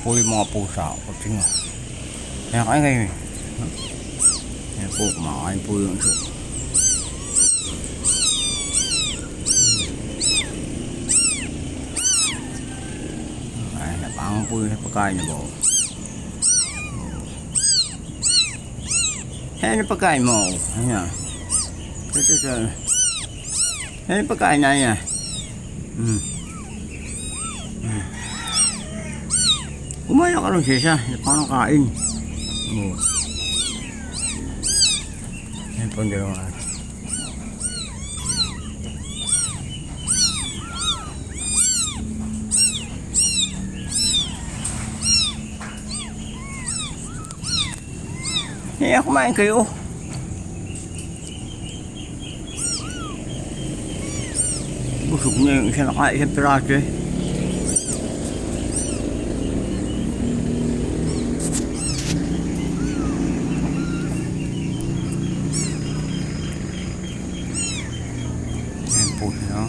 po yung mga pusa. Kasi nga. Kaya kain kayo eh. Ayan po, kumakain po yung iso. Ayan, napangang po yung pagkain niya po. Ayan yung pagkain mo. Ayan. Ito. Ayan yung pagkain na yan. Kumaya ka rin siya. Parang kain. Ayan po ang dalawang. Ayan, kumain kayo. Busog na yung isa nakain isang piraso eh. Ayan po siya.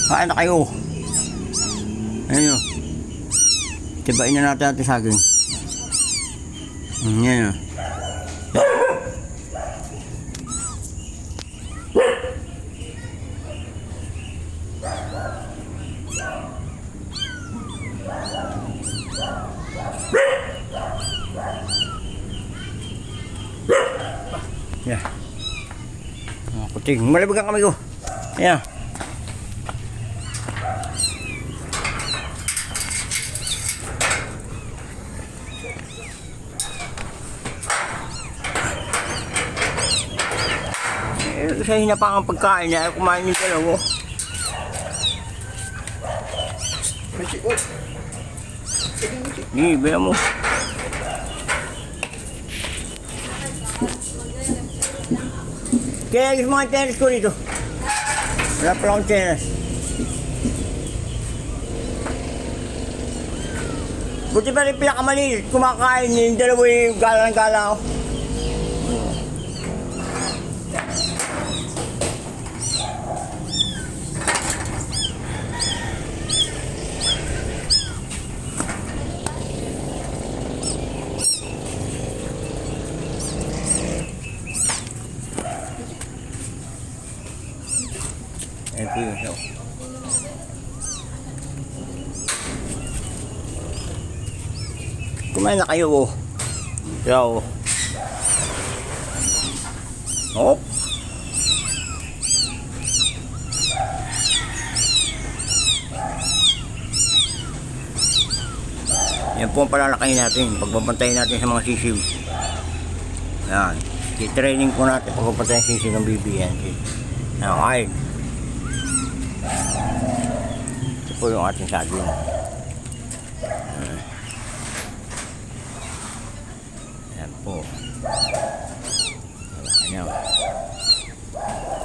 Kain na kayo. Ayan o. Tibain na natin natin saging. Ayan o. Yeah. Kucing, mali pegang kami ko. Ya. Saya hinapang ang pagkain niya, kumain yung dalawa. Ni, bila mo. Kaya yung mga tennis ko dito. Wala pa akong tennis. Buti pa rin pinakamaliit. Kumakain yung dalawa yung gala ako. Ito yun siya. Kumain na kayo oh. Siya oh. Hop. Yan po ang palalakayin natin. Pagpapantayin natin sa mga sisiw. Yan. I-training po natin pagpapantayin sa sisiw ng bibi yan. Nakakain. Ito po yung ating saging. Ayan po. Ayan.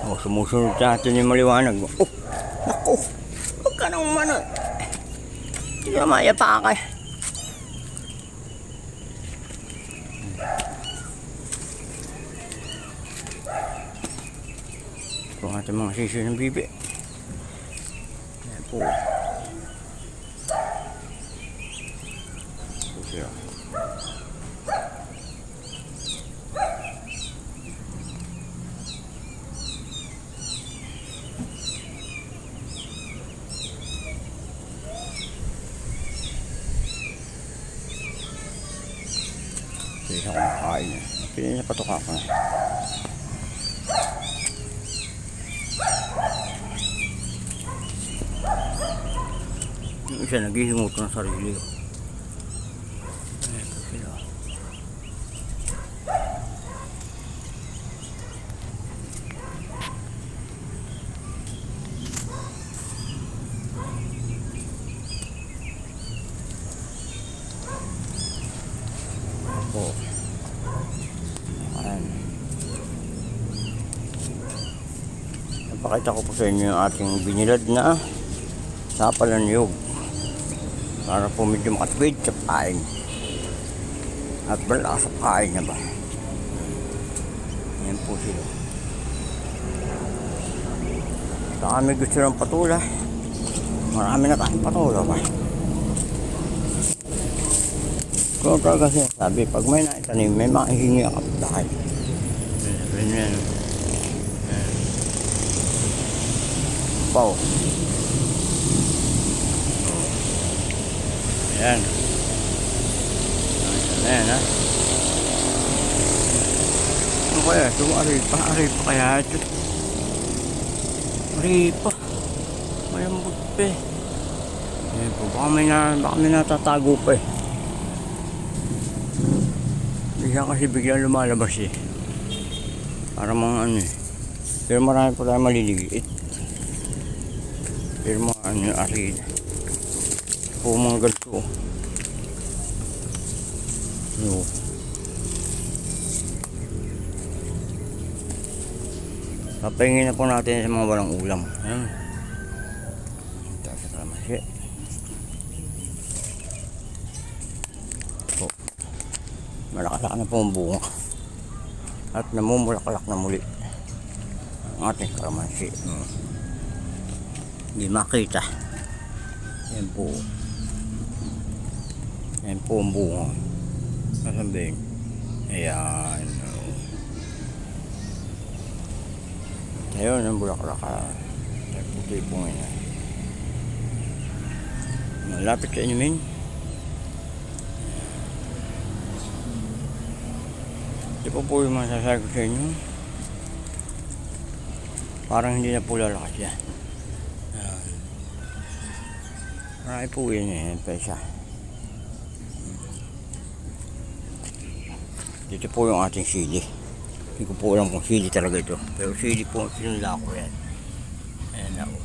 Oh, sumusunod sa atin yung maliwanag. Oh, naku. Huwag ka nang umano. Hindi ka mayapa ka. Ito ang ating mga sisiw ng bibi. Ayan po. Siya. Kaya ako makain niya. Kaya niya patuka ko na. Yung isa naghihingot ng sarili ko. Po. Ayan. Napakita ko po sa inyo yung ating binilad na sapalan niyog para po medyo makatwid sa pain at malakas sa pain na ba. Ayan po sila. Sa kami gusto ng patula, marami na tayong patula ba. Kung talaga sinasabi, pag may naitanim, may makihingi ang kapitahan. Ganyan. Wow. Ayan. Ayan ha. Ano kaya ito? Aripa kaya ito? Aripa. Malambot pa eh. Ayan po, baka may natatago pa eh. Bigyan kasi biglang lumalabas eh. Para mga ano eh. Pero marami po tayo maliliit. Pero mga ano yung arid. Po mga ganito. No. Papahingin na po natin sa mga walang ulam. Ayan. Ito sa kalamansi. Po. Malakalak na po ang bunga. At namumulaklak na muli ang ating kalamansi. Hindi makita. Yan po. Yan po ang bunga. Nasabihin. Ayan. Ayun ang bulaklak. Ay puti po ngayon. Malapit sa inyo min. Di po po yung masasabi ko sa inyo. Parang hindi na po lalakas yan. Marami po yan eh, pesa. Dito po yung ating sili. Hindi ko po alam kung sili talaga ito. Pero sili po, sinula ko yan. Ayan na po.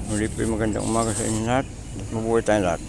Muli po yung magandang umaga sa inyo lahat. At mabuhay tayong lahat.